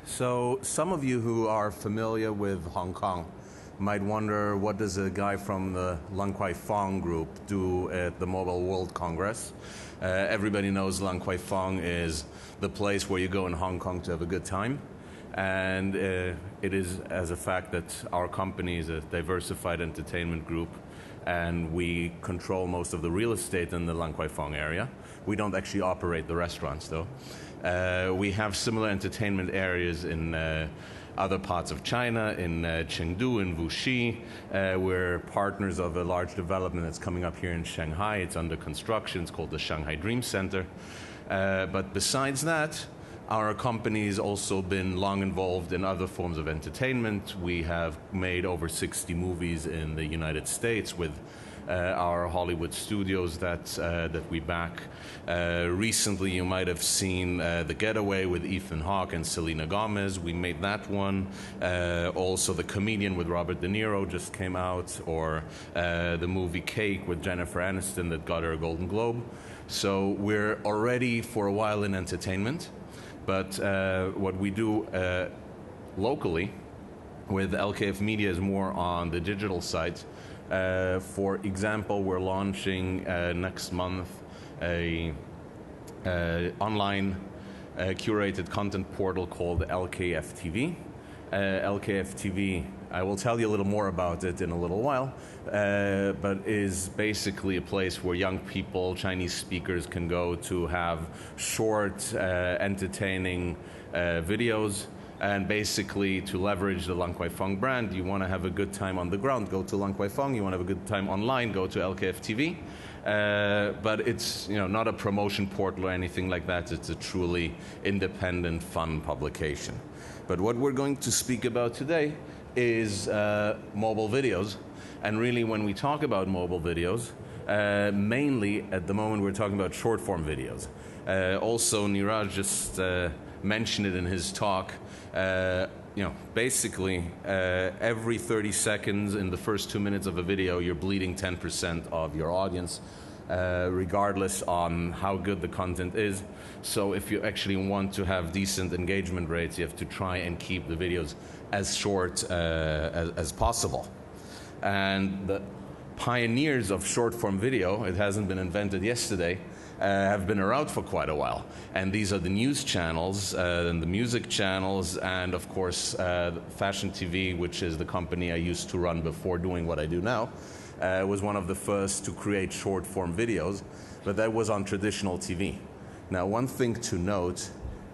So some of you who are familiar with Hong Kong might wonder, what does a guy from the Lan Kwai Fong group do at the Mobile World Congress? Everybody knows Lan Kwai Fong is the place where you go in Hong Kong to have a good time. And it is as a fact that our company is a diversified entertainment group, and we control most of the real estate in the Lan Kwai Fong area. We don't actually operate the restaurants, though. We have similar entertainment areas in other parts of China, in Chengdu, in Wuxi. We're partners of a large development that's coming up here in Shanghai. It's under construction. It's called the Shanghai Dream Center. But besides that, our company has also been long involved in other forms of entertainment. We have made over 60 movies in the United States with our Hollywood studios that we back. Recently, you might have seen The Getaway with Ethan Hawke and Selena Gomez. We made that one. Also, The Comedian with Robert De Niro just came out, or the movie Cake with Jennifer Aniston that got her a Golden Globe. So we're already for a while in entertainment. But what we do locally with LKF Media is more on the digital side. For example, we're launching next month a online curated content portal called LKF TV. LKF TV, I will tell you a little more about it in a little while, but is basically a place where young people, Chinese speakers, can go to have short, entertaining videos. And basically, to leverage the Lan Kwai Fong brand, you want to have a good time on the ground, go to Lan Kwai Fong. You want to have a good time online, go to LKF TV. But it's not a promotion portal or anything like that. It's a truly independent, fun publication. But what we're going to speak about today is mobile videos. And really, when we talk about mobile videos, mainly at the moment we're talking about short-form videos. Also, Niraj just mentioned it in his talk. Basically, every 30 seconds in the first 2 minutes of a video, you're bleeding 10% of your audience, regardless on how good the content is. So if you actually want to have decent engagement rates, you have to try and keep the videos as short as possible. And the pioneers of short-form video, it hasn't been invented yesterday, have been around for quite a while. And these are the news channels, and the music channels, and of course Fashion TV, which is the company I used to run before doing what I do now, was one of the first to create short-form videos, but that was on traditional TV. Now, one thing to note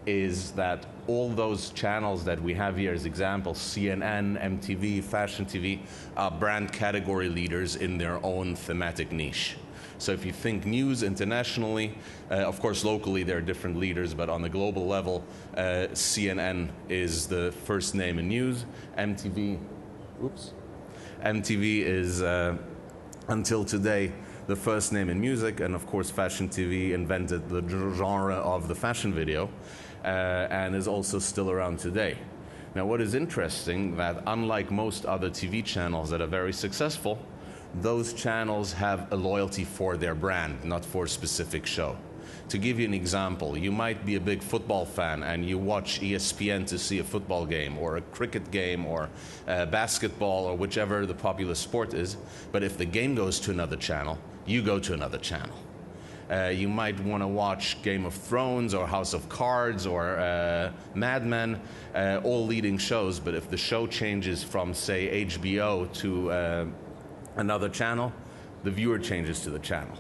is that all those channels that we have here as examples, CNN, MTV, Fashion TV, are brand category leaders in their own thematic niche. So if you think news internationally, of course locally there are different leaders, but on the global level, CNN is the first name in news. MTV is until today the first name in music, and of course Fashion TV invented the genre of the fashion video, and is also still around today. Now, what is interesting, that unlike most other TV channels that are very successful, those channels have a loyalty for their brand, not for a specific show. To give you an example, you might be a big football fan and you watch ESPN to see a football game or a cricket game or basketball or whichever the popular sport is, but if the game goes to another channel, you go to another channel. You might want to watch Game of Thrones or House of Cards or Mad Men, all leading shows, but if the show changes from, say, HBO to another channel, the viewer changes to the channel.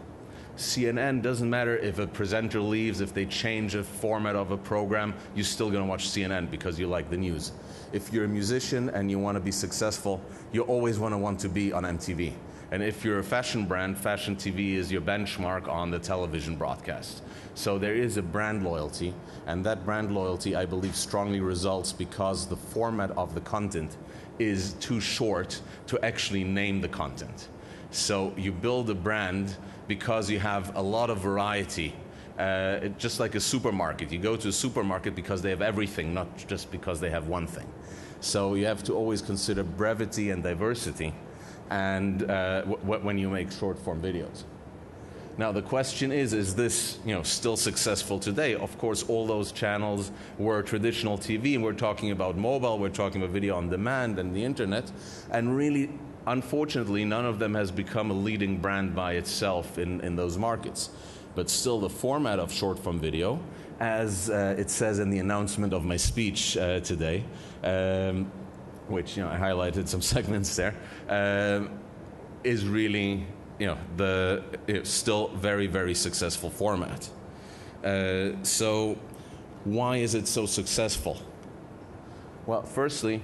CNN doesn't matter if a presenter leaves, if they change a format of a program, you're still going to watch CNN because you like the news. If you're a musician and you want to be successful, you always want to be on MTV. And if you're a fashion brand, Fashion TV is your benchmark on the television broadcast. So there is a brand loyalty, and that brand loyalty, I believe, strongly results because the format of the content is too short to actually name the content. So you build a brand because you have a lot of variety. Just like a supermarket. You go to a supermarket because they have everything, not just because they have one thing. So you have to always consider brevity and diversity and when you make short-form videos. Now the question is this still successful today? Of course, all those channels were traditional TV, and we're talking about mobile, we're talking about video on demand and the internet, and really, unfortunately, none of them has become a leading brand by itself in those markets. But still, the format of short-form video, as it says in the announcement of my speech today, which I highlighted some segments there, is really still very, very successful format. So why is it so successful? Well, firstly,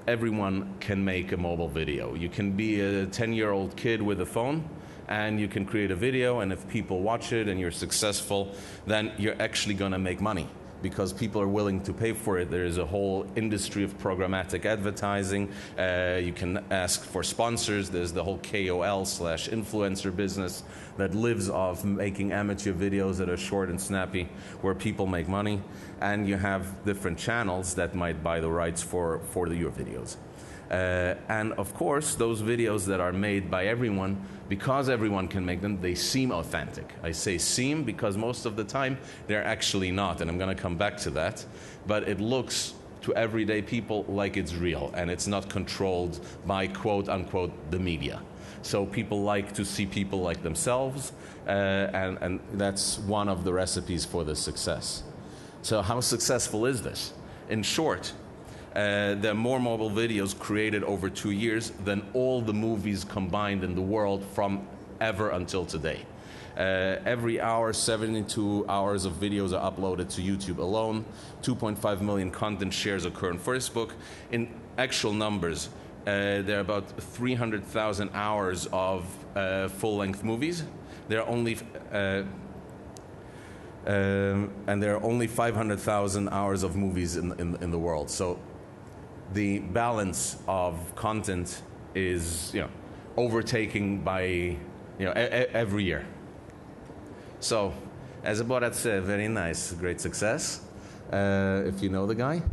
everyone can make a mobile video. You can be a 10-year-old kid with a phone, and you can create a video, and if people watch it and you're successful, then you're actually going to make money because people are willing to pay for it. There is a whole industry of programmatic advertising. You can ask for sponsors. There's the whole KOL/influencer business that lives off making amateur videos that are short and snappy where people make money. And you have different channels that might buy the rights for your videos. And of course, those videos that are made by everyone, because everyone can make them, they seem authentic. I say seem because most of the time they're actually not, and I'm going to come back to that. But it looks to everyday people like it's real, and it's not controlled by quote unquote the media. So people like to see people like themselves, and that's one of the recipes for the success. So how successful is this? In short, there are more mobile videos created over 2 years than all the movies combined in the world from ever until today. Every hour, 72 hours of videos are uploaded to YouTube alone. 2.5 million content shares occur on Facebook. In actual numbers, there are about 300,000 hours of full-length movies. There are only and there are only 500,000 hours of movies in the world. So the balance of content is overtaken by every year. So, as Borat said, very nice, great success, if you know the guy.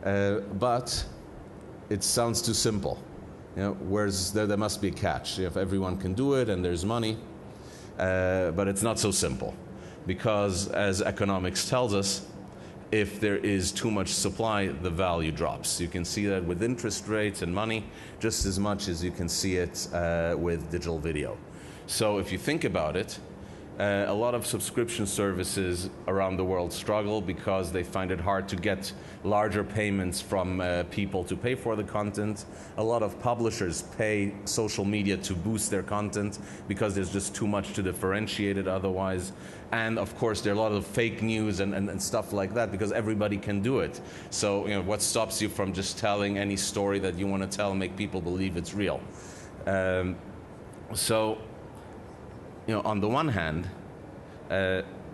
But it sounds too simple. Whereas there must be a catch. If everyone can do it and there's money, but it's not so simple, because as economics tells us, if there is too much supply, the value drops. You can see that with interest rates and money just as much as you can see it with digital video. So if you think about it, a lot of subscription services around the world struggle because they find it hard to get larger payments from people to pay for the content. A lot of publishers pay social media to boost their content because there's just too much to differentiate it otherwise. And of course, there are a lot of fake news and stuff like that because everybody can do it. So what stops you from just telling any story that you want to tell and make people believe it's real? On the one hand,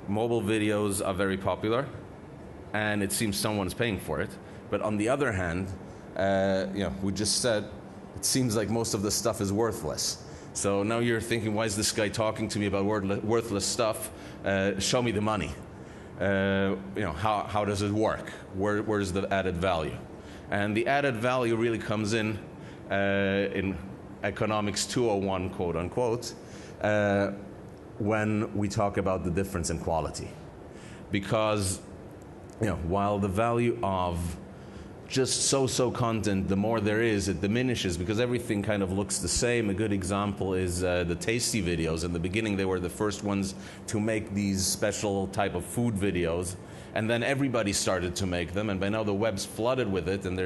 mobile videos are very popular, and it seems someone's paying for it. But on the other hand, we just said it seems like most of the stuff is worthless. So now you're thinking, why is this guy talking to me about worthless stuff? Show me the money. How does it work? Where's the added value? And the added value really comes in economics 201, quote unquote, when we talk about the difference in quality. Because while the value of just so-so content, the more there is, it diminishes because everything kind of looks the same. A good example is the tasty videos. In the beginning, they were the first ones to make these special type of food videos. And then everybody started to make them, and by now the web's flooded with it, and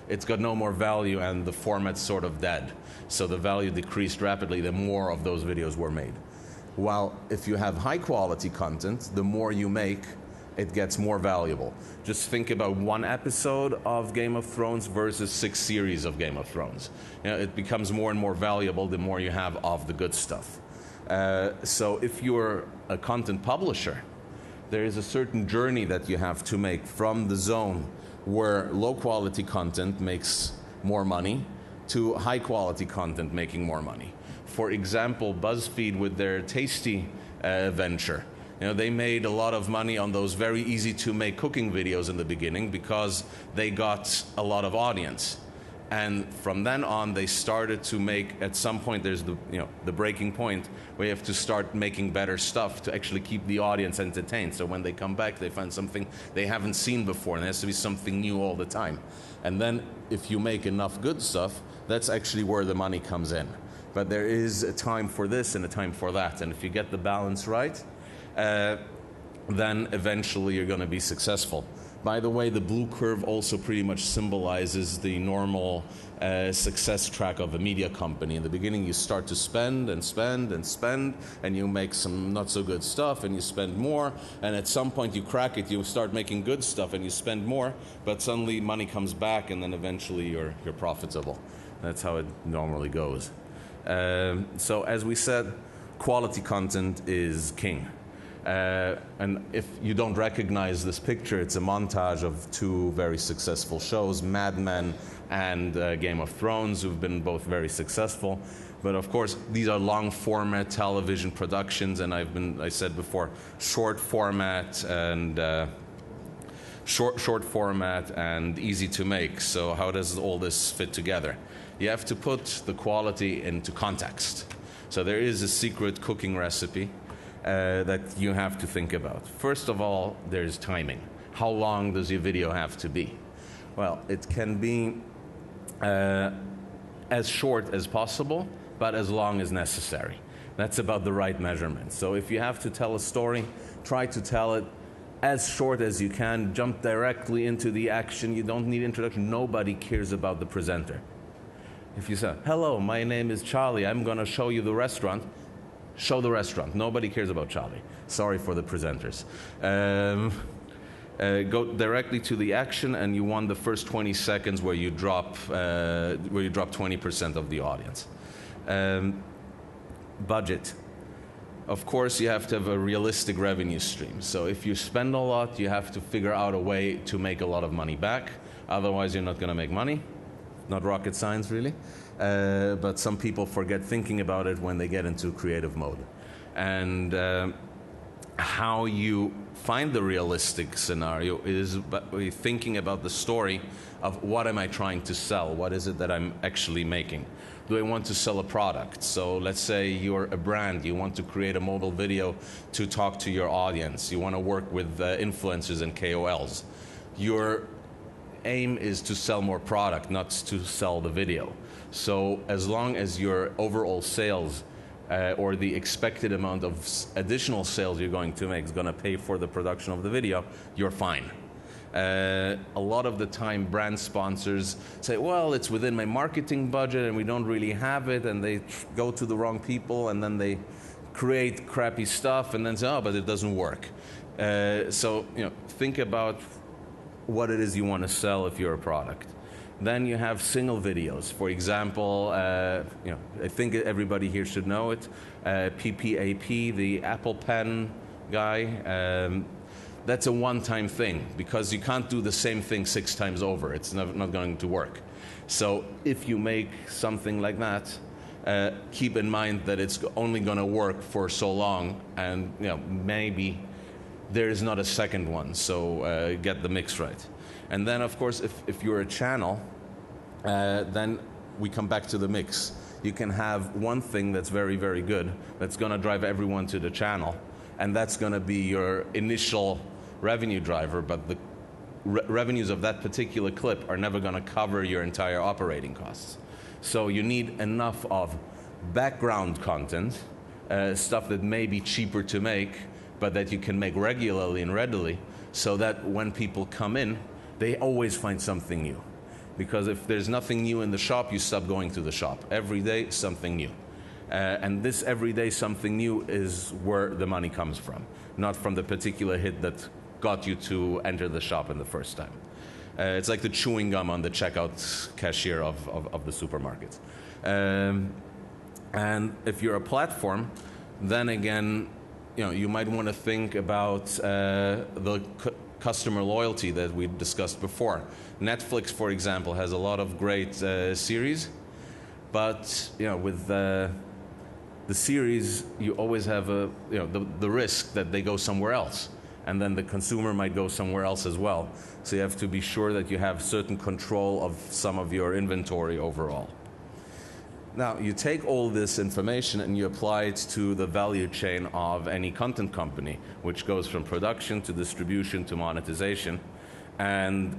it's got no more value, and the format's sort of dead. So the value decreased rapidly the more of those videos were made. While if you have high-quality content, the more you make, it gets more valuable. Just think about one episode of Game of Thrones versus 6 series of Game of Thrones. It becomes more and more valuable the more you have of the good stuff. So if you're a content publisher, there is a certain journey that you have to make from the zone where low-quality content makes more money to high-quality content making more money. For example, BuzzFeed with their Tasty venture, they made a lot of money on those very easy-to-make cooking videos in the beginning because they got a lot of audience. And from then on, they started to make, at some point, there's the breaking point where you have to start making better stuff to actually keep the audience entertained. So when they come back, they find something they haven't seen before, and there has to be something new all the time. And then if you make enough good stuff, that's actually where the money comes in. But there is a time for this and a time for that. And if you get the balance right, then eventually you're going to be successful. By the way, the blue curve also pretty much symbolizes the normal success track of a media company. In the beginning, you start to spend and spend and spend, and you make some not so good stuff, and you spend more. And at some point, you crack it, you start making good stuff, and you spend more, but suddenly money comes back, and then eventually you're profitable. That's how it normally goes. So as we said, quality content is king. And if you don't recognize this picture, it's a montage of two very successful shows, Mad Men and Game of Thrones, who've been both very successful. But of course, these are long format television productions, and I said before, short format and easy to make. So how does all this fit together? You have to put the quality into context. So there is a secret cooking recipe that you have to think about. First of all, there's timing. How long does your video have to be? Well, it can be as short as possible, but as long as necessary. That's about the right measurement. So if you have to tell a story, try to tell it as short as you can. Jump directly into the action. You don't need introduction. Nobody cares about the presenter. If you say, hello, my name is Charlie, I'm going to show you the restaurant, show the restaurant. Nobody cares about Charlie. Sorry for the presenters. Go directly to the action, and you want the first 20 seconds where you drop 20% of the audience. Budget. Of course, you have to have a realistic revenue stream. So if you spend a lot, you have to figure out a way to make a lot of money back. Otherwise, you're not going to make money. Not rocket science, really. But some people forget thinking about it when they get into creative mode. And how you find the realistic scenario is by thinking about the story of what am I trying to sell? What is it that I'm actually making? Do I want to sell a product? So let's say you're a brand. You want to create a mobile video to talk to your audience. You want to work with influencers and KOLs. Your aim is to sell more product, not to sell the video. So as long as your overall sales or the expected amount of additional sales you're going to make is going to pay for the production of the video, you're fine. A lot of the time, brand sponsors say, well, it's within my marketing budget and we don't really have it, and they go to the wrong people, and then they create crappy stuff and then say, oh, but it doesn't work. So think about what it is you want to sell if you're a product. Then you have single videos. For example, I think everybody here should know it. PPAP, the Apple Pen guy. That's a one-time thing because you can't do the same thing 6 times over. It's not going to work. So if you make something like that, keep in mind that it's only going to work for so long, and maybe there is not a second one, so get the mix right. And then, of course, if you're a channel, then we come back to the mix. You can have one thing that's very, very good that's going to drive everyone to the channel, and that's going to be your initial revenue driver, but the revenues of that particular clip are never going to cover your entire operating costs. So you need enough of background content, stuff that may be cheaper to make, but that you can make regularly and readily, so that when people come in, they always find something new. Because if there's nothing new in the shop, you stop going to the shop. Every day, something new. And this everyday something new is where the money comes from, not from the particular hit that got you to enter the shop in the first time. It's like the chewing gum on the checkout cashier of the supermarket. And if you're a platform, then again, you might want to think about the customer loyalty that we discussed before. Netflix, for example, has a lot of great series, but with the series, you always have the risk that they go somewhere else. and then the consumer might go somewhere else as well. So you have to be sure that you have certain control of some of your inventory overall. Now, you take all this information and you apply it to the value chain of any content company, which goes from production to distribution to monetization. And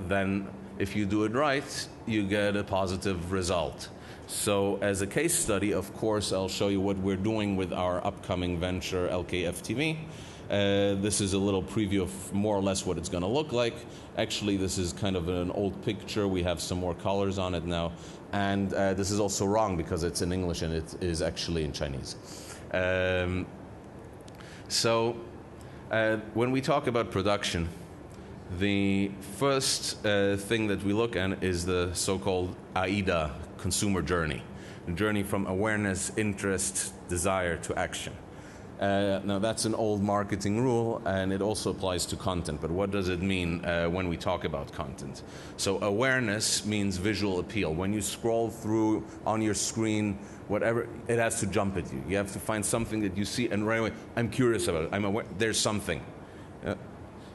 then if you do it right, you get a positive result. So as a case study, of course, I'll show you what we're doing with our upcoming venture, LKFTV. This is a little preview of more or less what it's going to look like. Actually, this is kind of an old picture. We have some more colors on it now. And this is also wrong because it's in English and it is actually in Chinese. When we talk about production, the first thing that we look at is the so-called AIDA consumer journey, the journey from awareness, interest, desire to action. Now that's an old marketing rule and it also applies to content, but what does it mean when we talk about content? So awareness means visual appeal. When you scroll through on your screen, whatever, it has to jump at you. You have to find something that you see and right away, I'm curious about it, I'm aware, there's something.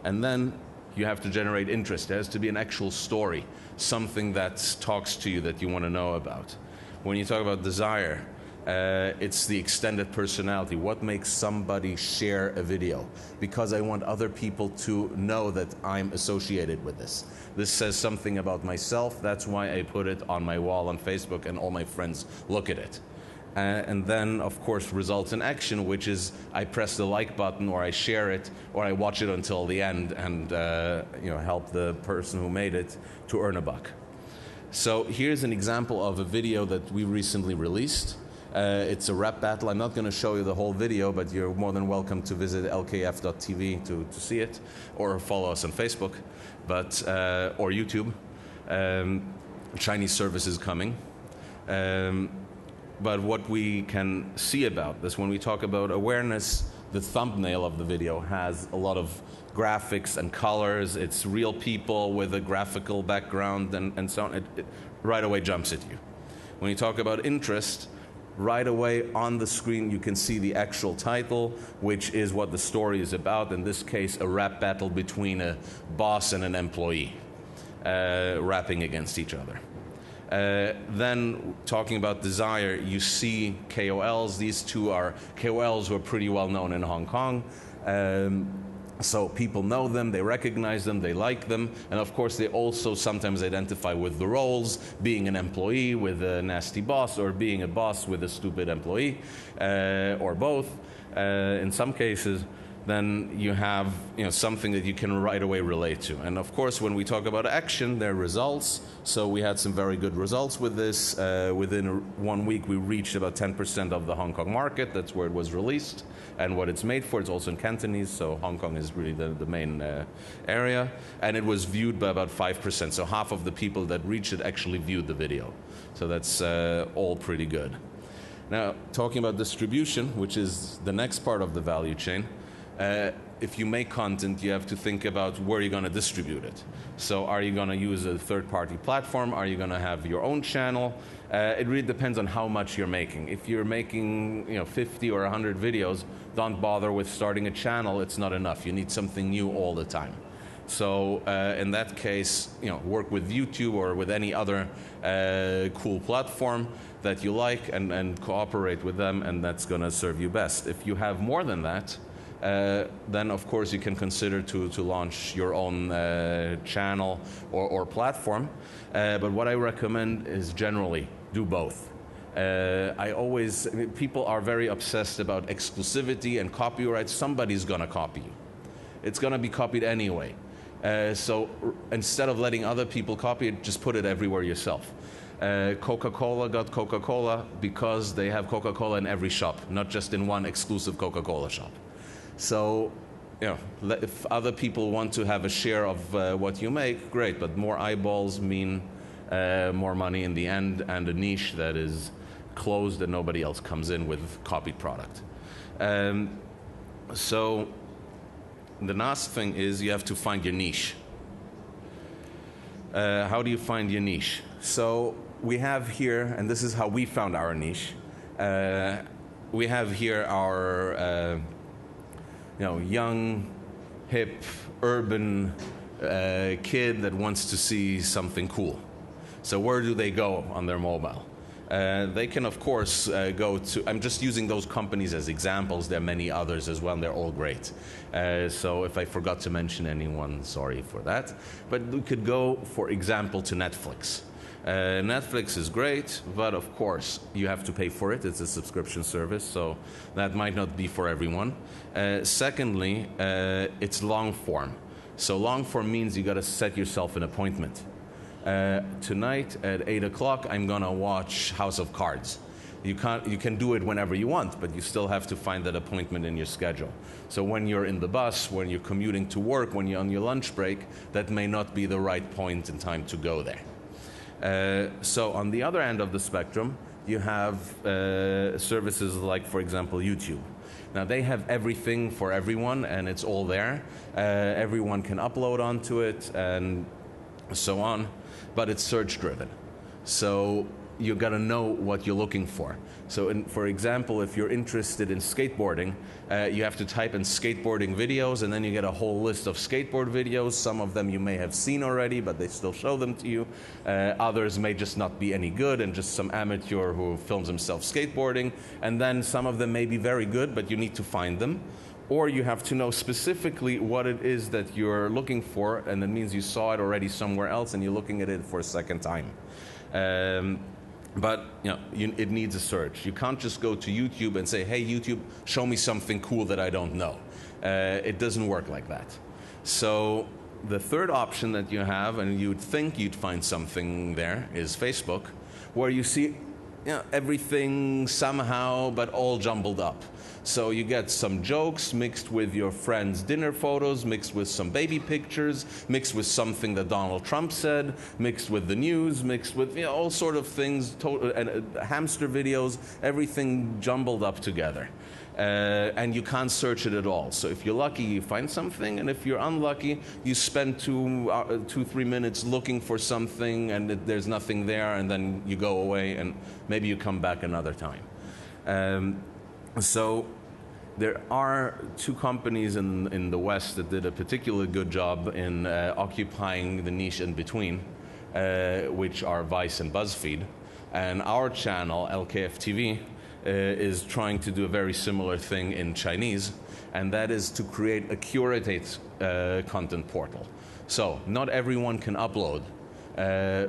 And then you have to generate interest. There has to be an actual story, something that talks to you that you want to know about. When you talk about desire, it's the extended personality. What makes somebody share a video? Because I want other people to know that I'm associated with this. This says something about myself. That's why I put it on my wall on Facebook and all my friends look at it. And then, of course, results in action, which is I press the like button or I share it or I watch it until the end and help the person who made it to earn a buck. So here's an example of a video that we recently released. It's a rap battle. I'm not going to show you the whole video, but you're more than welcome to visit lkf.tv to see it, or follow us on Facebook, or YouTube. Chinese service is coming. But what we can see about this, when we talk about awareness, the thumbnail of the video has a lot of graphics and colors. It's real people with a graphical background and so on. It right away jumps at you. When you talk about interest, right away on the screen you can see the actual title, which is what the story is about. In this case, a rap battle between a boss and an employee, rapping against each other. Then talking about desire, you see KOLs. These two are KOLs who are pretty well known in Hong Kong. So people know them, they recognize them, they like them, and of course they also sometimes identify with the roles, being an employee with a nasty boss, or being a boss with a stupid employee, or both. In some cases, then you have something that you can right away relate to. And of course, when we talk about action, there are results. So we had some very good results with this. Within 1 week, we reached about 10% of the Hong Kong market. That's where it was released and what it's made for. It's also in Cantonese, so Hong Kong is really the main area. And it was viewed by about 5%. So half of the people that reached it actually viewed the video. So that's all pretty good. Now, talking about distribution, which is the next part of the value chain, if you make content, you have to think about where you're going to distribute it. So are you going to use a third-party platform? Are you going to have your own channel? It really depends on how much you're making. If you're making 50 or 100 videos, don't bother with starting a channel. It's not enough. You need something new all the time. So in that case, work with YouTube or with any other cool platform that you like and cooperate with them, and that's going to serve you best. If you have more than that, then of course you can consider to launch your own channel or platform. But what I recommend is generally do both. People are very obsessed about exclusivity and copyright. Somebody's going to copy you. It's going to be copied anyway. So instead of letting other people copy it, just put it everywhere yourself. Coca-Cola got Coca-Cola because they have Coca-Cola in every shop, not just in one exclusive Coca-Cola shop. So, if other people want to have a share of what you make, great, but more eyeballs mean more money in the end and a niche that is closed and nobody else comes in with copied product. So, the last thing is you have to find your niche. How do you find your niche? So, we have here, and this is how we found our niche, we have here our young hip, urban kid that wants to see something cool. So where do they go on their mobile? They can, of course, go to, I'm just using those companies as examples. There are many others as well, and they're all great. So if I forgot to mention anyone, sorry for that. But we could go, for example, to Netflix. Netflix is great, but of course, you have to pay for it. It's a subscription service, so that might not be for everyone. Secondly, it's long form. So long form means you got to set yourself an appointment. Tonight at 8 o'clock, I'm going to watch House of Cards. You can do it whenever you want, but you still have to find that appointment in your schedule. So when you're in the bus, when you're commuting to work, when you're on your lunch break, that may not be the right point in time to go there. So on the other end of the spectrum, you have services like, for example, YouTube. Now, they have everything for everyone, and it's all there. Everyone can upload onto it, and so on. But it's search-driven. So you got to know what you're looking for. So, for example, if you're interested in skateboarding, you have to type in skateboarding videos, and then you get a whole list of skateboard videos. Some of them you may have seen already, but they still show them to you. Others may just not be any good, and just some amateur who films himself skateboarding. And then some of them may be very good, but you need to find them. Or you have to know specifically what it is that you're looking for, and that means you saw it already somewhere else and you're looking at it for a second time. But it needs a search. You can't just go to YouTube and say, hey, YouTube, show me something cool that I don't know. It doesn't work like that. So the third option that you have, and you'd think you'd find something there, is Facebook, where you see everything somehow, but all jumbled up. So you get some jokes mixed with your friends' dinner photos, mixed with some baby pictures, mixed with something that Donald Trump said, mixed with the news, mixed with all sort of things, hamster videos, everything jumbled up together. And you can't search it at all. So if you're lucky, you find something, and if you're unlucky, you spend 2-3 minutes looking for something, and there's nothing there, and then you go away, and maybe you come back another time. So there are two companies in the West that did a particularly good job in occupying the niche in between, which are Vice and BuzzFeed. And our channel, LKF TV, is trying to do a very similar thing in Chinese, and that is to create a curated content portal. So not everyone can upload.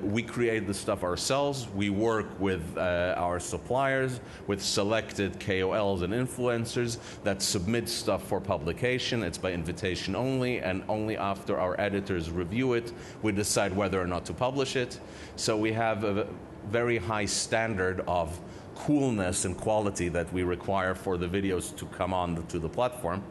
We create the stuff ourselves. We work with our suppliers, with selected KOLs and influencers that submit stuff for publication. It's by invitation only, and only after our editors review it, we decide whether or not to publish it. So we have a very high standard of coolness and quality that we require for the videos to come on to the platform.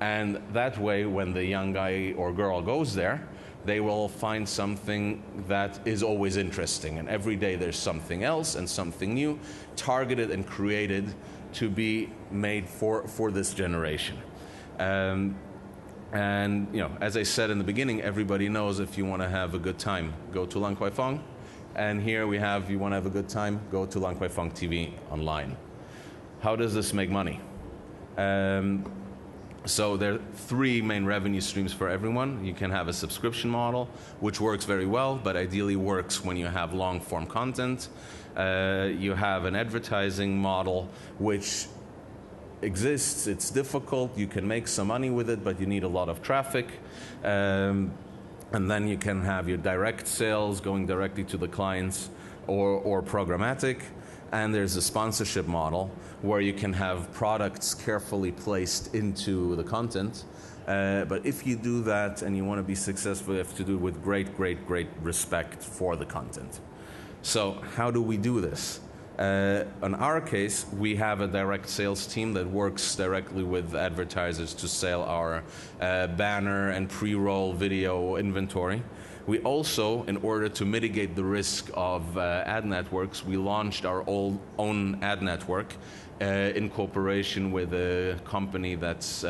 And that way, when the young guy or girl goes there, they will find something that is always interesting. And every day there's something else and something new, targeted and created to be made for this generation. And as I said in the beginning, everybody knows if you want to have a good time, go to Lang Kwai Fong. And here we have, you want to have a good time, go to Lang Kwai Fong TV online. How does this make money? So there are three main revenue streams for everyone. You can have a subscription model, which works very well, but ideally works when you have long-form content. You have an advertising model, which exists. It's difficult. You can make some money with it, but you need a lot of traffic. And then you can have your direct sales going directly to the clients, or programmatic. And there's a sponsorship model where you can have products carefully placed into the content. But if you do that and you want to be successful, you have to do it with great, great, great respect for the content. So how do we do this? In our case, we have a direct sales team that works directly with advertisers to sell our banner and pre-roll video inventory. We also, in order to mitigate the risk of ad networks, we launched our own ad network in cooperation with a company that's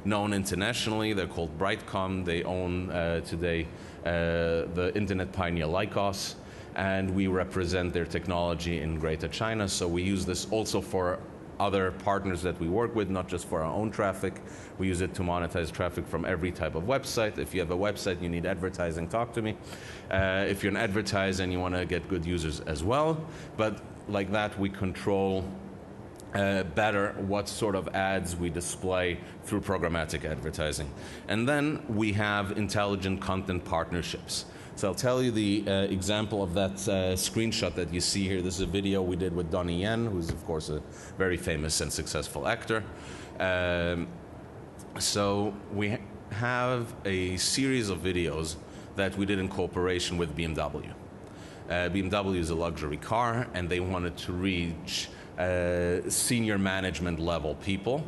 known internationally. They're called Brightcom. They own today the internet pioneer Lycos, and we represent their technology in Greater China. So we use this also for other partners that we work with, not just for our own traffic. We use it to monetize traffic from every type of website. If you have a website, you need advertising, talk to me. If you're an advertiser and you want to get good users as well. But like that, we control better what sort of ads we display through programmatic advertising. And then we have intelligent content partnerships. So I'll tell you the example of that screenshot that you see here. This is a video we did with Donnie Yen, who's of course a very famous and successful actor. So we have a series of videos that we did in cooperation with BMW. BMW is a luxury car, and they wanted to reach senior management level people,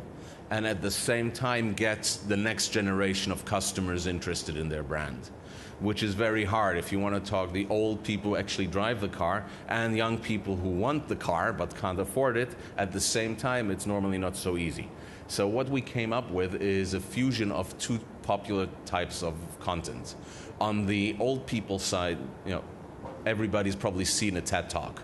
and at the same time get the next generation of customers interested in their brand, which is very hard if you want to talk the old people who actually drive the car and young people who want the car but can't afford it. At the same time, it's normally not so easy. So what we came up with is a fusion of two popular types of content. On the old people side, everybody's probably seen a TED Talk.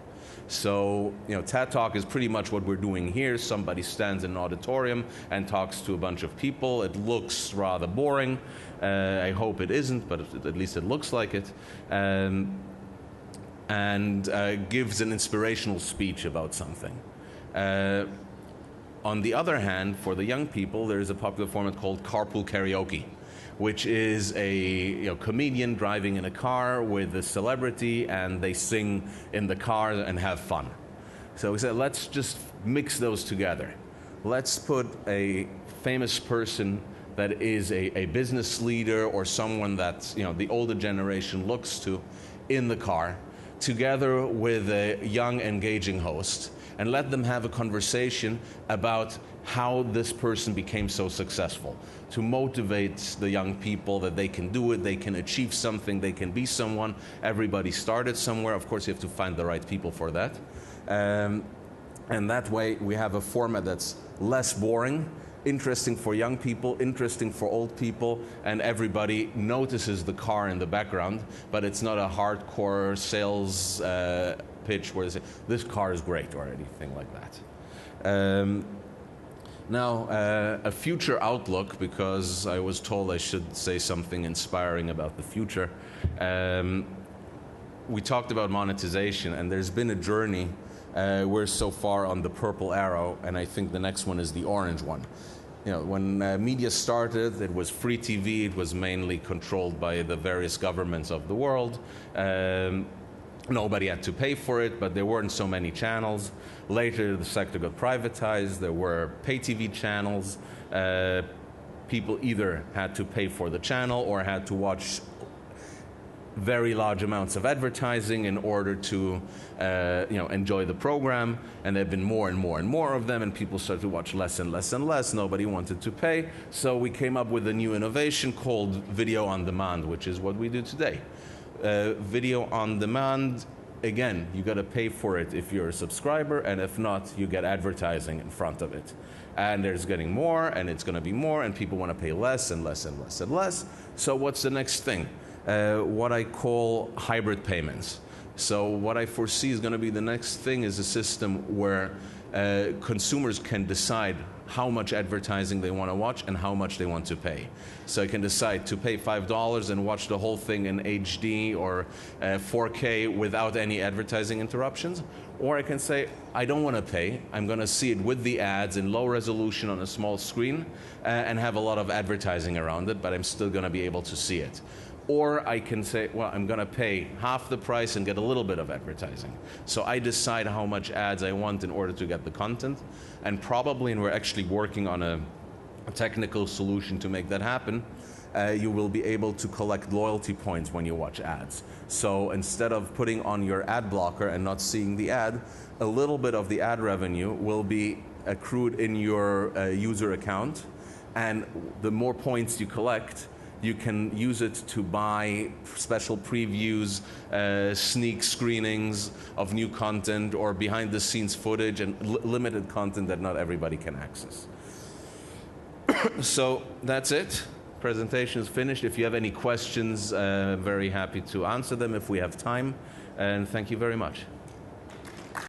So, TED Talk is pretty much what we're doing here. Somebody stands in an auditorium and talks to a bunch of people. It looks rather boring. I hope it isn't, but at least it looks like it. And gives an inspirational speech about something. On the other hand, for the young people, there's a popular format called carpool karaoke, which is a comedian driving in a car with a celebrity, and they sing in the car and have fun. So we said, let's just mix those together. Let's put a famous person that is a business leader or someone that the older generation looks to in the car, together with a young, engaging host, and let them have a conversation about how this person became so successful, to motivate the young people that they can do it, they can achieve something, they can be someone. Everybody started somewhere. Of course, you have to find the right people for that. And that way, we have a format that's less boring, interesting for young people, interesting for old people, and everybody notices the car in the background, but it's not a hardcore sales pitch where they say, this car is great, or anything like that. Now, a future outlook, because I was told I should say something inspiring about the future. We talked about monetization, and there's been a journey. We're so far on the purple arrow, and I think the next one is the orange one. When media started, it was free TV. It was mainly controlled by the various governments of the world. Nobody had to pay for it, but there weren't so many channels. Later, the sector got privatized. There were pay TV channels. People either had to pay for the channel or had to watch very large amounts of advertising in order to enjoy the program. And there have been more and more and more of them, and people started to watch less and less and less. Nobody wanted to pay. So we came up with a new innovation called video on demand, which is what we do today. Video on demand, again, you got to pay for it if you're a subscriber, and if not, you get advertising in front of it. And there's getting more, and it's going to be more, and people want to pay less and less and less and less. So what's the next thing? What I call hybrid payments. So what I foresee is going to be the next thing is a system where consumers can decide how much advertising they want to watch and how much they want to pay. So I can decide to pay $5 and watch the whole thing in HD or 4K without any advertising interruptions. Or I can say, I don't want to pay. I'm going to see it with the ads in low resolution on a small screen and have a lot of advertising around it, but I'm still going to be able to see it. Or I can say, well, I'm going to pay half the price and get a little bit of advertising. So I decide how much ads I want in order to get the content. And probably, and we're actually working on a technical solution to make that happen, you will be able to collect loyalty points when you watch ads. So instead of putting on your ad blocker and not seeing the ad, a little bit of the ad revenue will be accrued in your user account. And the more points you collect, you can use it to buy special previews, sneak screenings of new content, or behind-the-scenes footage and limited content that not everybody can access. So that's it. Presentation is finished. If you have any questions, very happy to answer them if we have time. And thank you very much.